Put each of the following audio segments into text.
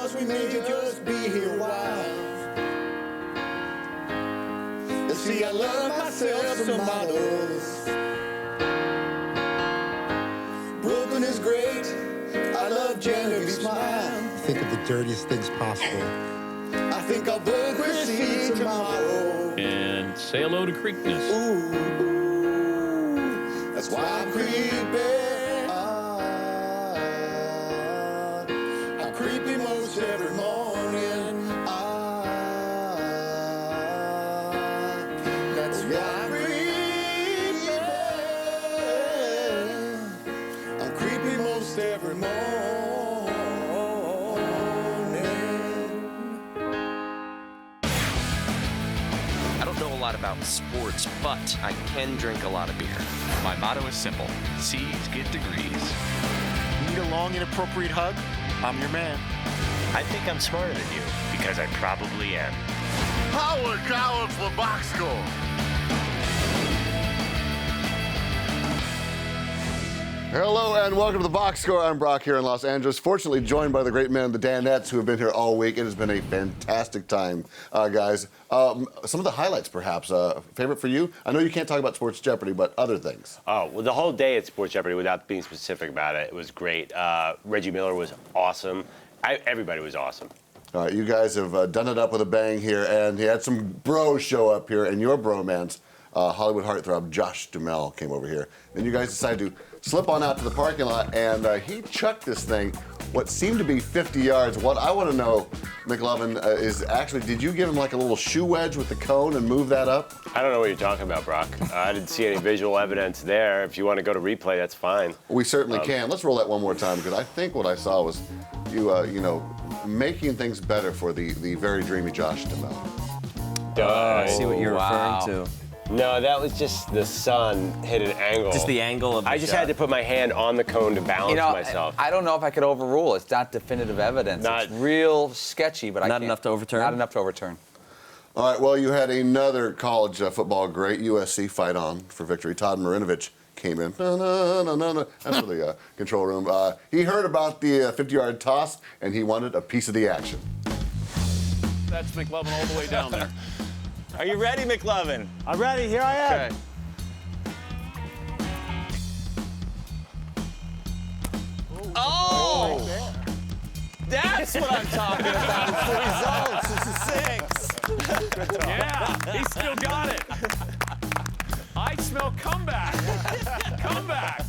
'cause we may just be here a while. You see, I love myself some models. Brooklyn is great. I love Genevieve's smile. Think of the dirtiest things possible. I think I'll book receipt tomorrow. And say hello to Creekness. Ooh, that's why I'm creeping. I'm creepy most every morning. That's why I'm creeping. I'm creepy most every morning. I don't know a lot about sports, but I can drink a lot of beer. My motto is simple. C's get degrees. Need a long, inappropriate hug? I'm your man. I think I'm smarter than you, because I probably am. Howard Coward for box score. Hello and welcome to the Box Score. I'm Brock here in Los Angeles. Fortunately joined by the great men, the Danettes, who have been here all week. It has been a fantastic time, guys. Some of the highlights, perhaps. Favorite for you? I know you can't talk about Sports Jeopardy, but other things. Oh, well, the whole day at Sports Jeopardy, without being specific about it, it was great. Reggie Miller was awesome. Everybody was awesome. All right, you guys have done it up with a bang here, and you had some bros show up here, and your bromance, Hollywood heartthrob Josh Duhamel came over here. Then you guys decided to slip on out to the parking lot, and he chucked this thing, what seemed to be 50 yards. What I want to know, McLovin, is actually, did you give him like a little shoe wedge with the cone and move that up? I don't know what you're talking about, Brock. I didn't see any visual evidence there. If you want to go to replay, that's fine. We certainly can. Let's roll that one more time, because I think what I saw was you, making things better for the very dreamy Josh Duhamel. I see what you're referring to. No, that was just the sun hit an angle. Just the angle of the I just shot. had to put my hand on the cone to balance myself. I don't know if I could overrule. It's not definitive evidence. It's real sketchy, but I can't. Not enough to overturn? Not enough to overturn. All right, well, you had another college football great, USC fight on for victory. Todd Marinovich came in. That's for the control room. He heard about the 50-yard toss, and he wanted a piece of the action. That's McLovin all the way down there. Are you ready, McLovin? I'm ready. Here I am. Okay. Oh! That's what I'm talking about. It's the results. It's a 6. Yeah, he still got it. I smell comeback. Comeback.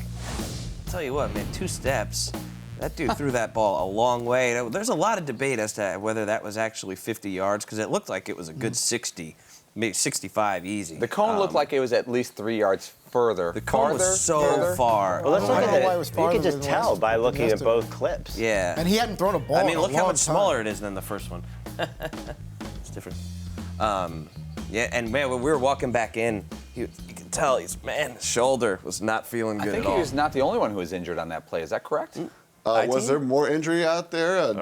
Tell you what, man, 2 steps. That dude threw that ball a long way. There's a lot of debate as to whether that was actually 50 yards, because it looked like it was a good 60, maybe 65 easy. The cone looked like it was at least 3 yards further. The cone was so far. Well, let's look I don't know why it at was it. You farther can just than tell last- by looking at yesterday. both clips. Yeah. And he hadn't thrown a ball. I mean, in a look how long much time. smaller it is than the first one. It's different. Yeah, and man, when we were walking back in, you could tell his shoulder was not feeling good I think at all. he was not the only one who was injured on that play. Is that correct? Was there more injury out there?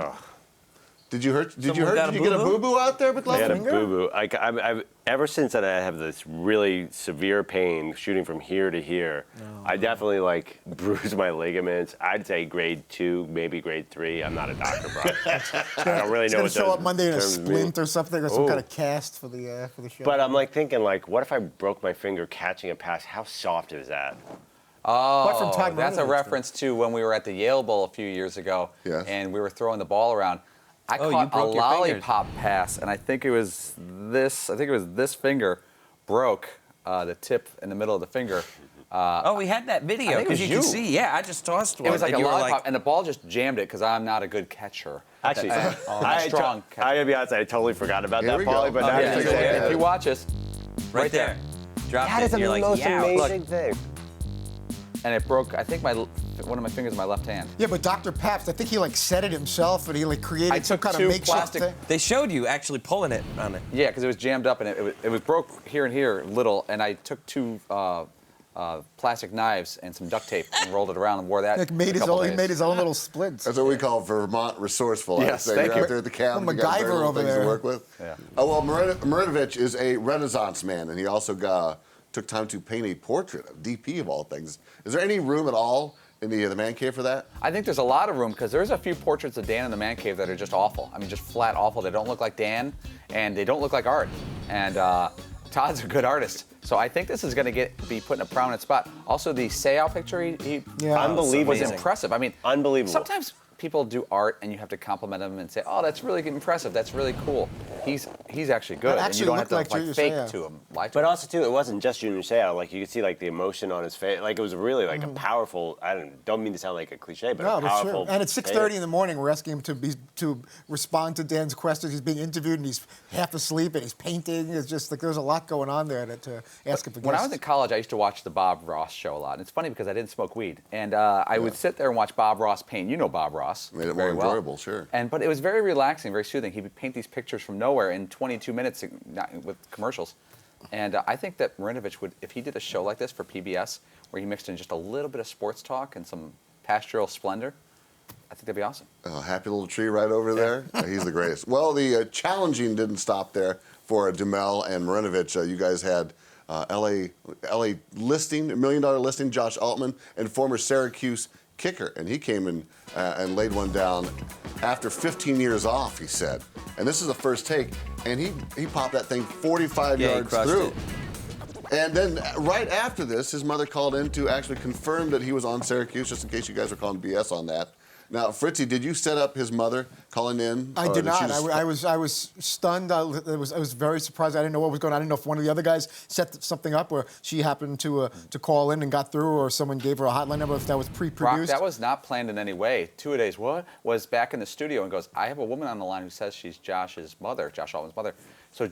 Did you hurt? Did you Someone got a get a boo-boo? boo-boo out there, I had a McLovin? boo-boo. I've ever since then, I have this really severe pain shooting from here to here. I definitely bruised my ligaments. I'd say grade 2, maybe grade 3. I'm not a doctor, bro. I don't really It's know gonna what show those up Monday in a terms mean. splint or something, or some kind of cast for the show. But I'm thinking, what if I broke my finger catching a pass? How soft is that? Apart from Todd That's a Marinovich, reference to when we were at the Yale Bowl a few years ago, Yes. and we were throwing the ball around. I Oh, you caught a broke your lollipop pass, and I think it was this. I think it was this finger broke the tip in the middle of the finger. Oh, we had that video I think it because was you can you. see. Yeah, I just tossed one. It was like and a you were lollipop, and the ball just jammed it because I'm not a good catcher. Actually, I gotta be honest, I totally forgot about Here that, we Paulie, go. but now Yeah, you're so saying if you watch us, right there. Dropped that it. is and the you're most like, yeah, amazing thing. and it broke. I think one of my fingers in my left hand. Yeah, but Dr. Pabst, I think he said it himself, and he created I some took kind two of makeshift plastic- thing. They showed you actually pulling it on it. Yeah, because it was jammed up and it was broke here and here little, and I took 2 plastic knives and some duct tape and rolled it around and wore that. He for a made couple his own little splints. That's what we call Vermont resourceful. Yes, I'd say. thank You're you. out there at the camp. Well, You got very MacGyver little over things there. to work with. Yeah. Well, Marinovich is a Renaissance man, and he also took time to paint a portrait of DP of all things. Is there any room at all in the man cave for that? I think there's a lot of room because there's a few portraits of Dan in the man cave that are just awful. I mean, just flat awful. They don't look like Dan, and they don't look like art. And Todd's a good artist, so I think this is going to be put in a prominent spot. Also, the Seau picture Unbelievable. was impressive. I mean, unbelievable. Sometimes people do art and you have to compliment them and say, "Oh, that's really impressive. That's really cool." He's actually good, and you don't have to like fake to him. But also too, it wasn't just Junior Seau. Like you could see like the emotion on his face. Like it was really like a powerful. Don't mean to sound like a cliche, but a powerful. And it's 6:30 in the morning. We're asking him to respond to Dan's questions. He's being interviewed and he's half asleep and he's painting. It's just like there's a lot going on there to ask him for. When I was in college, I used to watch the Bob Ross show a lot. And it's funny because I didn't smoke weed, and I would sit there and watch Bob Ross paint. You know Bob Ross. Made it more enjoyable, sure. But it was very relaxing, very soothing. He would paint these pictures from nowhere in 22 minutes with commercials. And I think that Marinovich would, if he did a show like this for PBS, where he mixed in just a little bit of sports talk and some pastoral splendor, I think that'd be awesome. Happy little tree right over there. He's the greatest. Well, the challenging didn't stop there for Duhamel and Marinovich. You guys had LA listing, $1 million listing, Josh Altman, and former Syracuse kicker, and he came in and laid one down after 15 years off, he said. And this is the first take, and he popped that thing 45 yards through. And then right after this, his mother called in to actually confirm that he was on Syracuse, just in case you guys were calling BS on that. Now, Fritzy, did you set up his mother calling in? I did not. I was stunned. I was very surprised. I didn't know what was going on. I didn't know if one of the other guys set something up, or she happened to call in and got through, or someone gave her a hotline number. If that was pre-produced. Brock, that was not planned in any way. Two-a-days was back in the studio and goes, "I have a woman on the line who says she's Josh's mother, Josh Altman's mother." So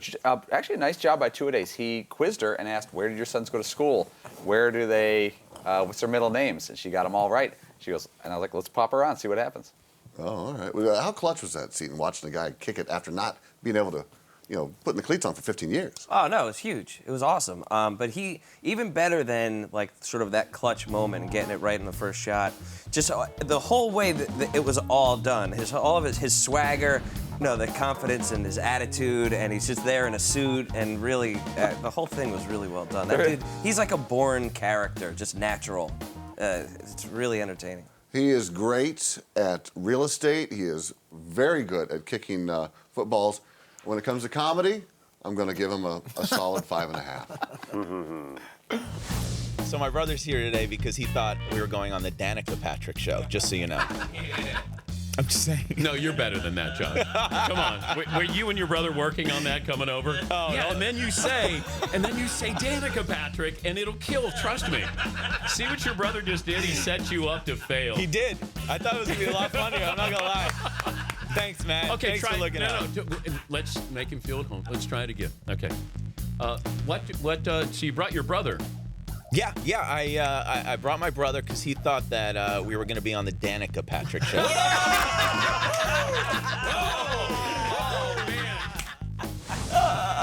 actually, a nice job by Two-a-days. He quizzed her and asked, "Where did your sons go to school? Where do they? What's their middle names?" And she got them all right. She goes, and I was like, "Let's pop her on, see what happens." Oh, all right. Well, how clutch was that scene, watching the guy kick it after not being able to, putting the cleats on for 15 years? Oh, no, it was huge. It was awesome. But he, even better than, like, sort of that clutch moment and getting it right in the first shot, just the whole way that it was all done, all of his swagger, the confidence and his attitude, and he's just there in a suit, and really, the whole thing was really well done. That dude, he's like a born character, just natural. It's really entertaining. He is great at real estate. He is very good at kicking footballs. When it comes to comedy, I'm going to give him a solid 5.5. So my brother's here today because he thought we were going on the Danica Patrick show, just so you know. I'm just saying. No, you're better than that, John. Come on. Were you and your brother working on that coming over? Oh, yeah, no. and then you say Danica Patrick, and it'll kill, trust me. See what your brother just did? He set you up to fail. He did. I thought it was going to be a lot funnier. I'm not going to lie. Thanks, man. Okay, Thanks for looking out. Let's make him feel at home. Let's try it again. Okay. So you brought your brother. Yeah. I brought my brother because he thought that we were going to be on the Danica Patrick show.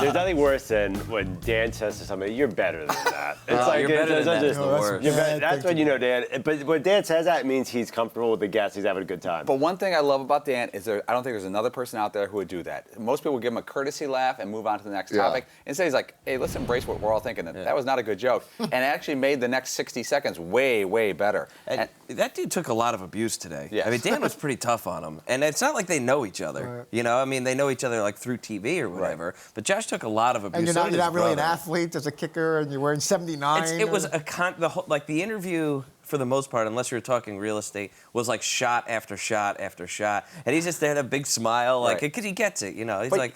There's nothing worse than when Dan says to somebody, "You're better than that." It's like you're better than that. That's the worst. That's when you know Dan. But when Dan says that, it means he's comfortable with the guest. He's having a good time. But one thing I love about Dan is I don't think there's another person out there who would do that. Most people would give him a courtesy laugh and move on to the next topic. Instead, he's like, "Hey, let's embrace what we're all thinking. That was not a good joke," and it actually made the next 60 seconds way, way better. And that dude took a lot of abuse today. Yes. I mean, Dan was pretty tough on him. And it's not like they know each other. I mean, they know each other like through TV or whatever. Right. But Josh took a lot of abuse. And you're not really an athlete as a kicker, and you're wearing 79. It was the interview, for the most part, unless you're talking real estate, was like shot after shot after shot. And he's just there, a big smile, like, because he gets it,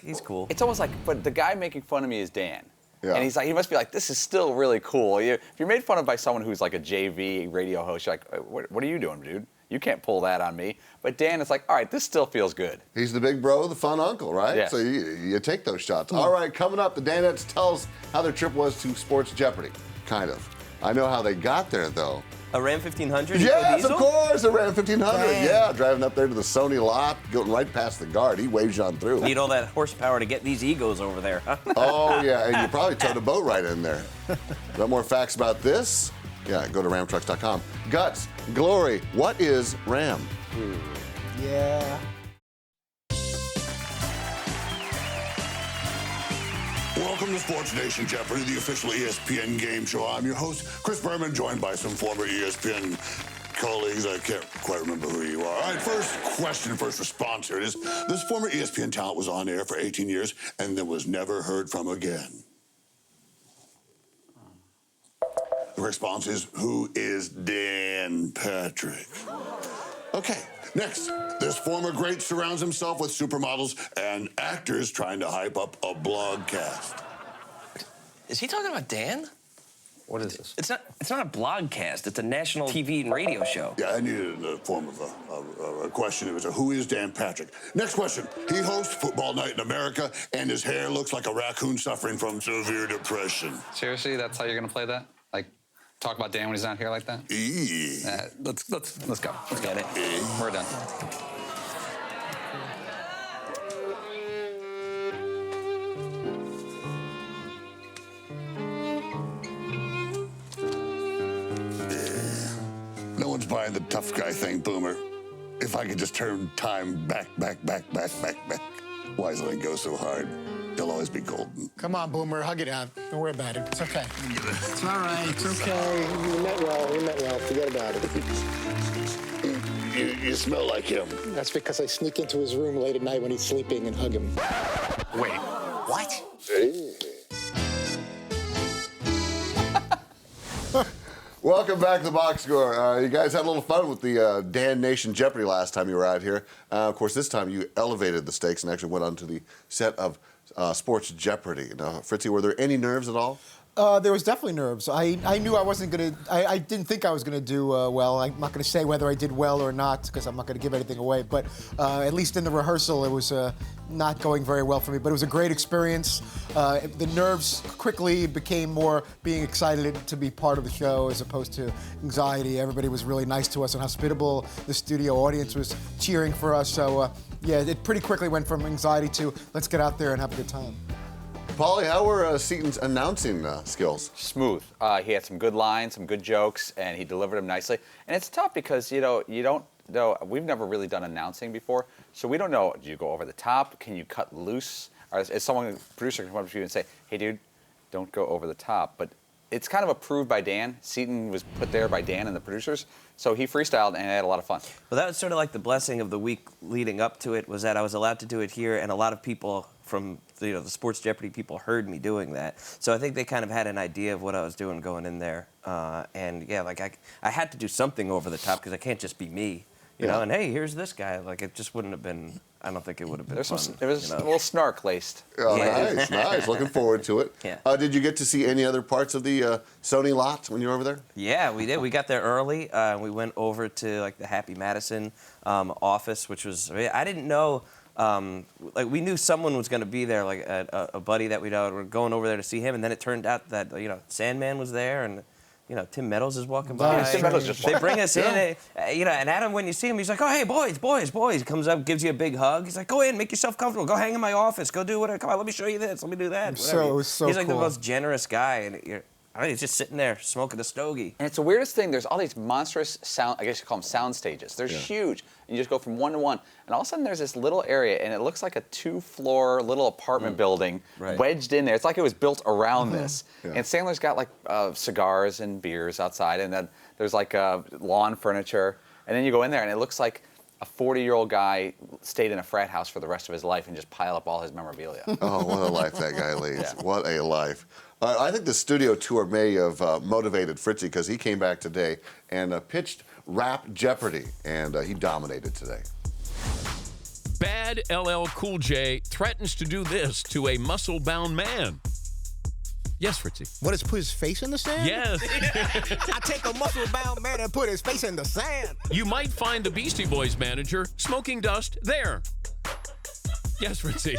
he's cool. It's almost like, but the guy making fun of me is Dan. Yeah. And he's like, he must be like, this is still really cool. If you're made fun of by someone who's like a JV radio host, you're like, what are you doing, dude? You can't pull that on me. But Dan is like, all right, this still feels good. He's the big bro, the fun uncle, right? Yes. So you take those shots. All right, coming up, the Danettes tell us how their trip was to Sports Jeopardy. Kind of. I know how they got there, though. A Ram 1500? Yes, diesel? of course, a Ram 1500. Dang. Yeah, driving up there to the Sony lot, going right past the guard. He waves you on through. Need all that horsepower to get these egos over there, huh? Oh, yeah, and you probably towed a boat right in there. Want more facts about this? Yeah, go to ramtrucks.com. Guts, Glory, what is Ram? Yeah. Welcome to SportsNation Jeopardy, the official ESPN game show. I'm your host, Chris Berman, joined by some former ESPN colleagues. I can't quite remember who you are. All right, first question, first response. Here it is. This former ESPN talent was on air for 18 years and then was never heard from again. The response is, who is Dan Patrick? Okay, next. This former great surrounds himself with supermodels and actors trying to hype up a blog cast. Is he talking about Dan? What is this? It's not a blogcast. It's a national TV and radio show. Yeah, I needed it in the form of a question. It was a who is Dan Patrick? Next question. He hosts Football Night in America, and his hair looks like a raccoon suffering from severe depression. Seriously, that's how you're gonna play that? Like, talk about Dan when he's not here like that? Let's go. Let's get it. We're done. No one's buying the tough guy thing, Boomer. If I could just turn time back. Why does it go so hard? They'll always be golden. Come on, Boomer, hug it out. Don't worry about it. It's okay. It's all right. It's okay. You meant well. Forget about it. You smell like him. That's because I sneak into his room late at night when he's sleeping and hug him. Wait. What? Welcome back to the Box Score. You guys had a little fun with the Dan Nation Jeopardy last time you were out here. Of course, this time you elevated the stakes and actually went on to the set of Sports Jeopardy. Now, Fritzy, were there any nerves at all? There was definitely nerves. I knew I wasn't going to, I didn't think I was going to do well. I'm not going to say whether I did well or not because I'm not going to give anything away. But at least in the rehearsal, it was not going very well for me. But it was a great experience. The nerves quickly became more being excited to be part of the show as opposed to anxiety. Everybody was really nice to us and hospitable. The studio audience was cheering for us. So, yeah, it pretty quickly went from anxiety to let's get out there and have a good time. Paulie, how were Seaton's announcing skills? Smooth. He had some good lines, some good jokes, and he delivered them nicely. And it's tough because, you don't know, we've never really done announcing before, so we don't know, do you go over the top? Can you cut loose? Or is someone, a producer, come up to you and say, hey, dude, don't go over the top. But it's kind of approved by Dan. Seaton was put there by Dan and the producers, so he freestyled and had a lot of fun. Well, that was sort of like the blessing of the week leading up to it, was that I was allowed to do it here, and a lot of people from the Sports Jeopardy people heard me doing that. So I think they kind of had an idea of what I was doing going in there. And yeah, like I had to do something over the top because I can't just be me, you know, and hey, here's this guy. Like it just wouldn't have been, I don't think it would have been fun. There was a little snark laced. Oh, yeah. Nice. Looking forward to it. Yeah. Did you get to see any other parts of the Sony lot when you were over there? Yeah, we did. We got there early. We went over to like the Happy Madison office, which was, I didn't know, like we knew someone was going to be there, like a buddy that we know. We're going over there to see him, and then it turned out that Sandman was there, and Tim Meadows is walking by. Tim Meadows just they bring us in, and Adam, when you see him, he's like, oh hey boys. He comes up, gives you a big hug. He's like, go in, make yourself comfortable, go hang in my office, go do whatever. Come on, let me show you this, let me do that. It was so he's like cool. the most generous guy, and he's just sitting there smoking a stogie. And it's the weirdest thing. There's all these monstrous sound, I guess you call them sound stages. They're huge. And you just go from one to one. And all of a sudden there's this little area, and it looks like a 2-floor little apartment building wedged in there. It's like it was built around this. And Sandler's got like cigars and beers outside, and then there's like lawn furniture. And then you go in there, and it looks like a 40-year-old guy stayed in a frat house for the rest of his life and just piled up all his memorabilia. Oh, what a life that guy leads. What a life. I think the studio tour may have motivated Fritzy because he came back today and pitched Rap Jeopardy, and he dominated today. Bad LL Cool J threatens to do this to a muscle-bound man. Yes, Fritzy. What is put his face in the sand? Yes. I take a muscle-bound man and put his face in the sand. You might find the Beastie Boys manager smoking dust there. Yes, Fritzy.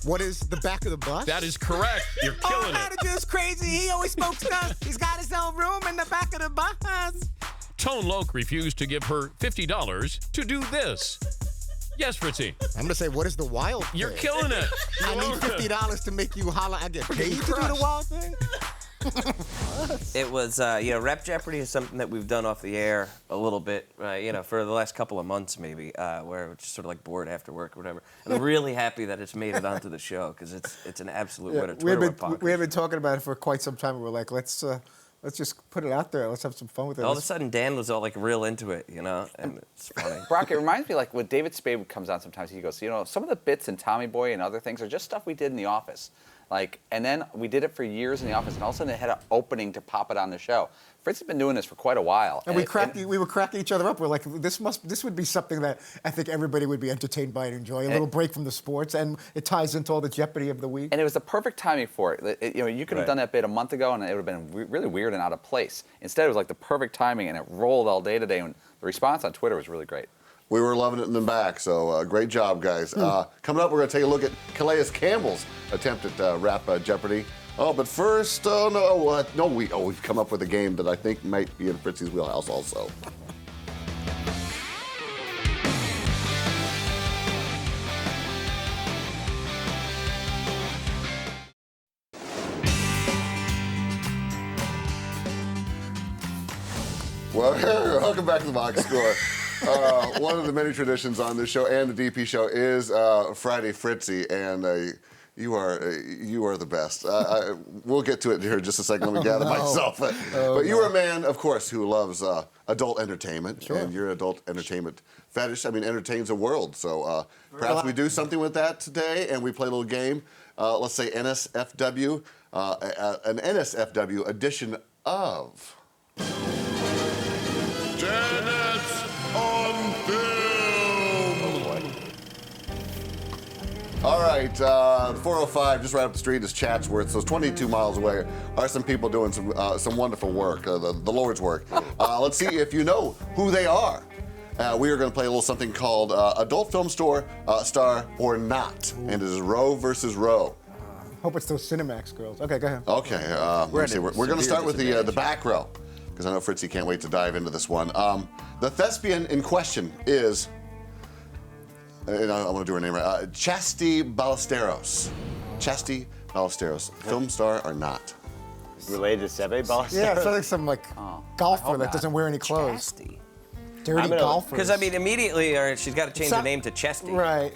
What is the back of the bus? That is correct. You're killing it. Manager's crazy. He always smokes dust. He's got his own room in the back of the bus. Tone Loc refused to give her $50 to do this. Yes, Fritzy. I'm gonna say, what is the wild thing? You're killing it. I need $50 to make you holler. I get paid to do the wild thing. It was, Rap Jeopardy is something that we've done off the air a little bit, for the last couple of months maybe, where we're just sort of like bored after work or whatever. And I'm really happy that it's made it onto the show because it's an absolute winner. We have been talking about it for quite some time. We're like, let's Let's just put it out there. Let's have some fun with it. All of a sudden, Dan was all like real into it, you know, and it's funny. Brock, it reminds me like when David Spade comes on sometimes, he goes, you know, some of the bits in Tommy Boy and other things are just stuff we did in the office. Like, and then we did it for years in the office, and all of a sudden it had an opening to pop it on the show. Fritz has been doing this for quite a while. And we were cracking each other up. We're like, this would be something that I think everybody would be entertained by and enjoy. A little break from the sports, and it ties into all the jeopardy of the week. And it was the perfect timing for it. You know, you could have done that bit a month ago, and it would have been really weird and out of place. Instead, it was like the perfect timing, and it rolled all day today. And the response on Twitter was really great. We were loving it in the back, so great job, guys. Coming up, we're going to take a look at Calais Campbell's attempt at rap Jeopardy. Oh, but first, we've come up with a game that I think might be in Fritzy's wheelhouse also. Well, welcome back to the Box Score. One of the many traditions on this show and the DP show is Friday Fritzy, and you are the best. We'll get to it here in just a second. Let me gather myself. But you are a man, of course, who loves adult entertainment, and your adult entertainment fetish, entertains the world. So perhaps we do something with that today, and we play a little game. Let's say NSFW, an NSFW edition of Danettes on film. All right, 405, just right up the street is Chatsworth, so it's 22 miles away. Are some people doing some wonderful work, the Lord's work. Let's see if you know who they are. We are going to play a little something called Adult Film Star or Not, and it is Roe versus Roe. Hope it's those Cinemax girls. Okay, go ahead. Okay, we're going to start with the back row, because I know Fritzy can't wait to dive into this one. The thespian in question is, and I want to do her name right, Chastity Ballesteros. Chastity Ballesteros, film star or not? Related to Seve Ballesteros? Yeah, it's like some golfer that doesn't wear any clothes. Chastity. Dirty golfers. Because immediately she's got to change her name to Chesty. Right.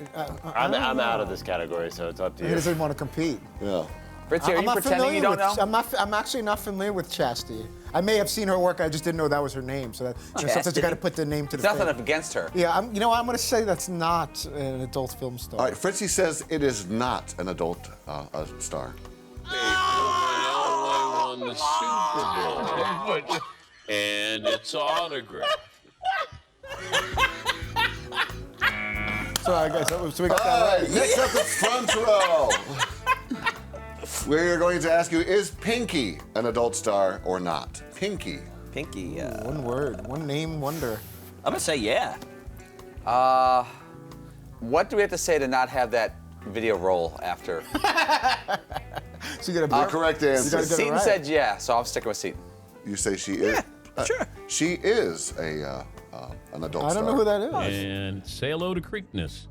I'm out of this category, so it's up to you. He doesn't want to compete. Yeah. Fritzy, are you pretending you don't know? I'm actually not familiar with Chastity. I may have seen her work. I just didn't know that was her name. So that sometimes you got to put the name to the It's nothing thing. against her. Yeah, I'm going to say that's not an adult film star. All right, Fritzy says it is not an adult star. won the Super Bowl. And it's autographed. So I guess so we got that right. Next up, the front row. We're going to ask you, is Pinky an adult star or not? Pinky. Pinky. One word, one name wonder. I'm going to say yeah. What do we have to say to not have that video roll after? So you got to correct answer. Seton right. said yeah, so I'm sticking with Seton. You say she is? Sure. She is an adult star. I don't know who that is. And say hello to Creekness.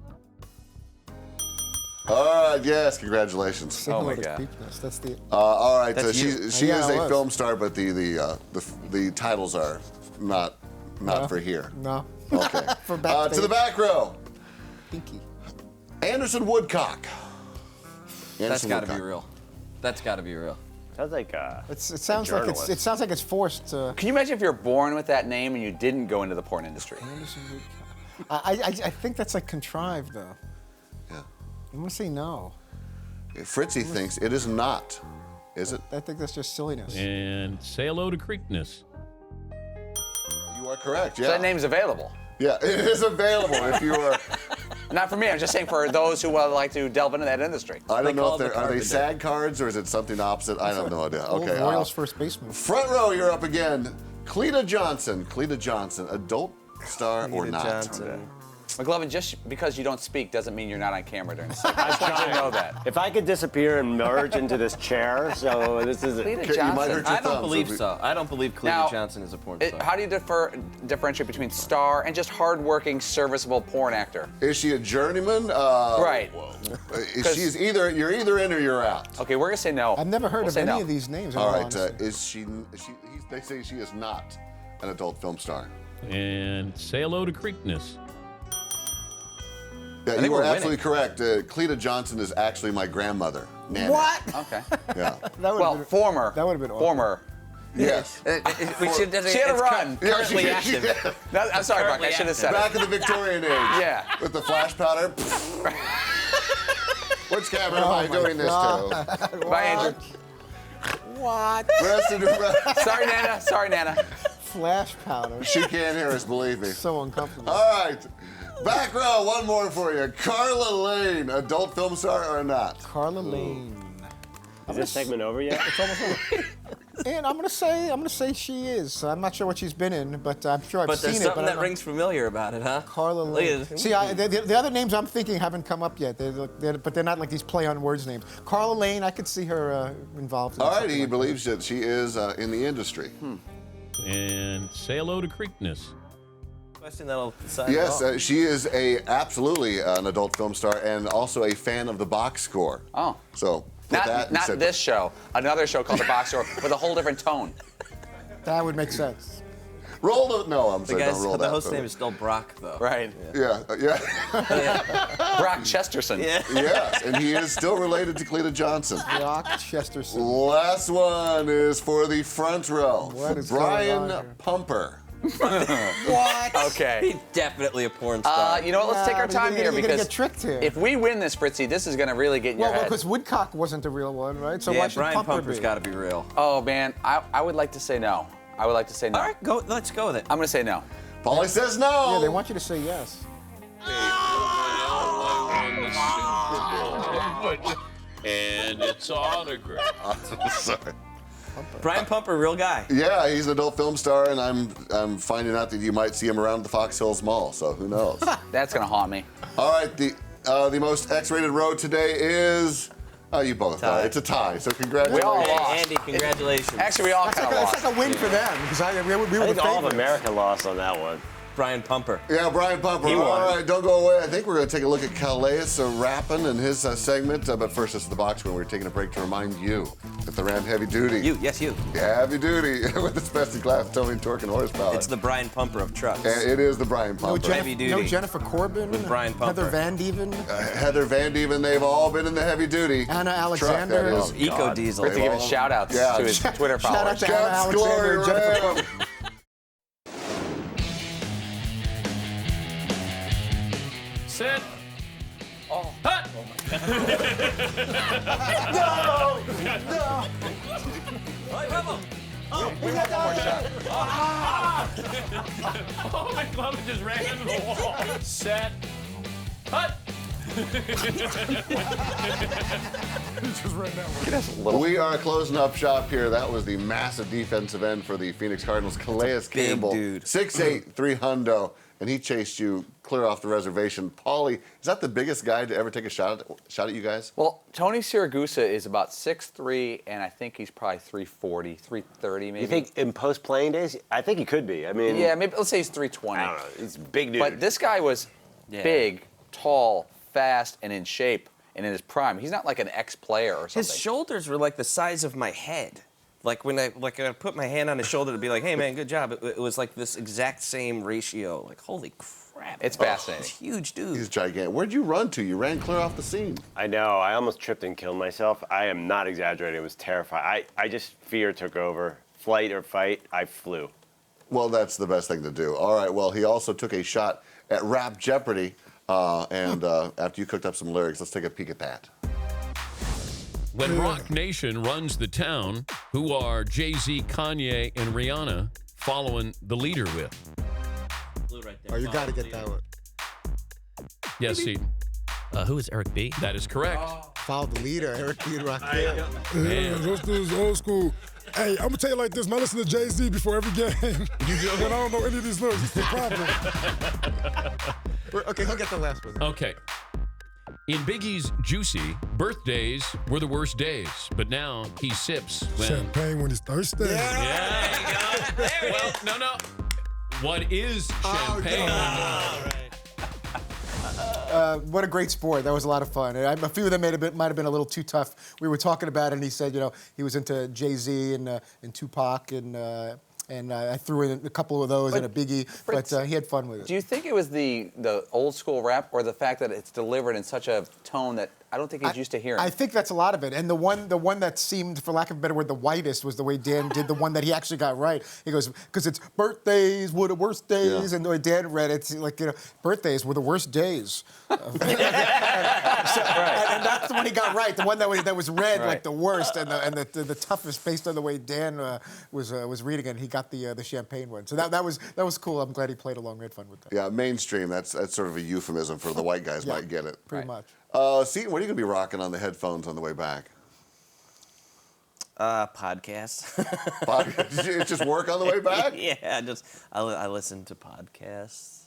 All right, yes, congratulations. Oh my God. That's the. All right, That's she you. is Yeah, it a was. film star, but the titles are not for here. No. Okay. For backstage. To the back row, Pinky. Anderson Woodcock. That's Anderson got to be Woodcock. real. That's got to be real. Sounds like It sounds like journalist. it sounds like it's forced to. Can you imagine if you're born with that name and you didn't go into the porn industry? Anderson Woodcock. I think that's like contrived though. Yeah. I'm gonna say no. Fritzy thinks it is not. Is it? I think that's just silliness. And say hello to Creekness. You are correct. Yeah. So that name's available. Yeah, it is available if you are. Not for me. I'm just saying for those who would like to delve into that industry. I don't know call if it they're the are they carpenter. SAG cards or is it something opposite? I have no idea. Okay. Royals first baseman. Front row, you're up again. Cleta Johnson. Cleta Johnson, adult star or not? Johnson. McLovin, just because you don't speak doesn't mean you're not on camera during the segment. I just want you to know that. if I could disappear and merge into this chair, so this is Cleta Okay, you might hurt your I don't thumb, believe we- so. I don't believe Cleta Now, Johnson is a porn star. How do you differentiate between star and just hardworking, serviceable porn actor? Is she a journeyman? Right. She's either you're either in or you're out. Okay, we're gonna say no. I've never heard We'll of say any no. of these names. in All all right. honesty. They say she is not an adult film star. And say hello to Creekness. Yeah, think you we're are winning. absolutely correct. Cleta Johnson is actually my grandmother. Nanny. What? Okay. Yeah. That would've Well, been- former. That would have been awful. former. Yes. We should. She had a run. Currently active. No, I'm sorry, Buck. I should have said Back it. in the Victorian age. Yeah. With the flash powder. Which camera am I doing this to? Bye, Andrew. What? Sorry, Nana. Sorry, Nana. Flash powder. She can't hear us, believe me. So uncomfortable. All right. Back row, one more for you. Carla Lane, adult film star or not? Carla Lane. Is this segment over yet? It's almost over. And I'm gonna say she is. I'm not sure what she's been in, but I'm sure I've But seen there's it. something But that rings familiar about it, huh? Carla Look at Lane. this. See, the other names I'm thinking haven't come up yet. But they're not like these play on words names. Carla Lane, I could see her involved. All right, he believes that she is in the industry. And say hello to Creekness. Question that'll decide. Yes, she is absolutely an adult film star and also a fan of the box score. Oh. So. Not this show. Another show called The Box Score with a whole different tone. That would make sense. Roll the. No, I'm sorry, don't roll that. The host's name is still Brock, though. Right. Yeah. Brock Chesterson. Yeah. Yes, and he is still related to Cleta Johnson. Brock Chesterson. Last one is for the front row. What is going on Brian here? Pumper. What? Okay. He's definitely a porn star. You know what? Let's take our time here you're gonna because get tricked here. if we win this, Fritzy, this is going to really get in your Well, head. because Woodcock wasn't the real one, right? So why Yeah, should Brian Pumper Pumper's be? got to be real. Oh, man. I would like to say no. I would like to say no. All right, go. Let's go with it. I'm going to say no. Paulie says no. Yeah, they want you to say yes. And it's autographed. Sorry. Brian Pumper, real guy. Yeah, he's an adult film star, and I'm finding out that you might see him around the Fox Hills Mall. So who knows? That's going to haunt me. All right, the most X-rated row today is. Oh, you both Tie. are. It's a tie. So congratulations. We all Hey, lost. Andy, congratulations. Actually, we all kind of It's lost. like a win for them because we were I the think all of favorites. America lost on that one. Brian Pumper. Yeah, Brian Pumper. He won. All right, don't go away. I think we're going to take a look at Calais rapping and his segment. But first, this is the box when we're taking a break to remind you that the Ram Heavy Duty. You, yes, you. Heavy Duty with its best-in-class towing, torque, and horsepower. It's the Brian Pumper of trucks. And it is the Brian Pumper. Heavy duty. No Jennifer Corbin. With Brian Pumper. Heather Van Deven. Heather Van Deven, they've all been in the Heavy Duty. Anna truck, Alexander. that is. Eco Diesel. Fritzy giving shout-outs Yeah. to his Twitter Shout out followers. to Anna Jets, Alexander glory, and Jennifer Ram. Corbin. Sit. Oh. Hut. Oh, my glove just ran into the wall. Set. Hut. We are closing up shop here. That was the massive defensive end for the Phoenix Cardinals, Calais Campbell. dude. 6'8", 300, and he chased you clear off the reservation. Paulie, is that the biggest guy to ever take a shot at you guys? Well, Tony Siragusa is about 6'3", and I think he's probably 340, 330 maybe. You think in post-playing days? I think he could be. I mean, Yeah, maybe let's say he's 320. I don't know. He's a big dude. But this guy was big, tall, fast, and in shape, and in his prime. He's not like an ex-player or something. His shoulders were like the size of my head. Like when I put my hand on his shoulder to be like, hey man, good job. It was like this exact same ratio. Like, holy crap. It's fascinating. He's a huge dude. He's gigantic. Where'd you run to? You ran clear off the scene. I know. I almost tripped and killed myself. I am not exaggerating. It was terrifying. I just fear took over. Flight or fight, I flew. Well, that's the best thing to do. All right, well, he also took a shot at Rap Jeopardy, and after you cooked up some lyrics, let's take a peek at that. When Rock Nation runs the town, who are Jay-Z, Kanye, and Rihanna following the leader with? Oh, you got to get that one. Yes, Seton. Who is Eric B? That is correct. Follow the leader, Eric B. and Raquel. Man. Those dudes old school. Hey, I'm gonna tell you like this, man. I listen to Jay-Z before every game. You do? But I don't know any of these lyrics. It's the problem. Okay, he'll get the last one. Okay. In Biggie's Juicy, birthdays were the worst days, but now he sips when... Champagne when he's thirsty. Yeah. Well, no. What is champagne? What a great sport. That was a lot of fun. A few of them might have been a little too tough. We were talking about it, and he said, he was into Jay-Z and Tupac, and I threw in a couple of those and a Biggie, Fritz, but he had fun with it. Do you think it was the old school rap or the fact that it's delivered in such a tone that I don't think he's used to hearing. I think that's a lot of it. And the one that seemed, for lack of a better word, the whitest was the way Dan did the one that he actually got right. He goes, because it's birthdays were the worst days, and the way Dan read it, like, you know, birthdays were the worst days. And that's the one he got right. The one that was read like the worst and the toughest based on the way Dan was reading it. He got the champagne one. So that was cool. I'm glad he played along. We had fun with that. Yeah, mainstream. That's sort of a euphemism for the white guys might get it. Pretty much. Seton, what are you going to be rocking on the headphones on the way back? Podcasts. It's just work on the way back? Yeah, I listen to podcasts.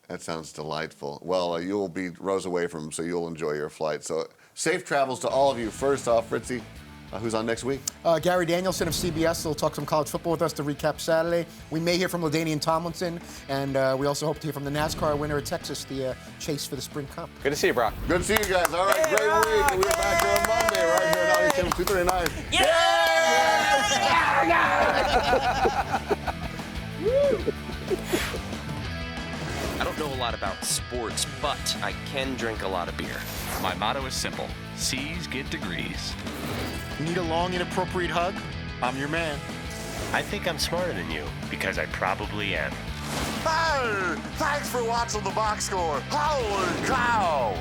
That sounds delightful. Well, you'll be rows away from them, so you'll enjoy your flight. So safe travels to all of you. First off, Fritzy, who's on next week? Gary Danielson of CBS will talk some college football with us to recap Saturday. We may hear from LaDainian Tomlinson, and we also hope to hear from the NASCAR winner at Texas, the chase for the Sprint Cup. Good to see you, Brock. Good to see you guys. All right, great week. And we're back here on Monday right here at 239. I don't know a lot about sports, but I can drink a lot of beer. My motto is simple. C's get degrees. Need a long, inappropriate hug? I'm your man. I think I'm smarter than you, because I probably am. Hey, thanks for watching the box score. Holy cow!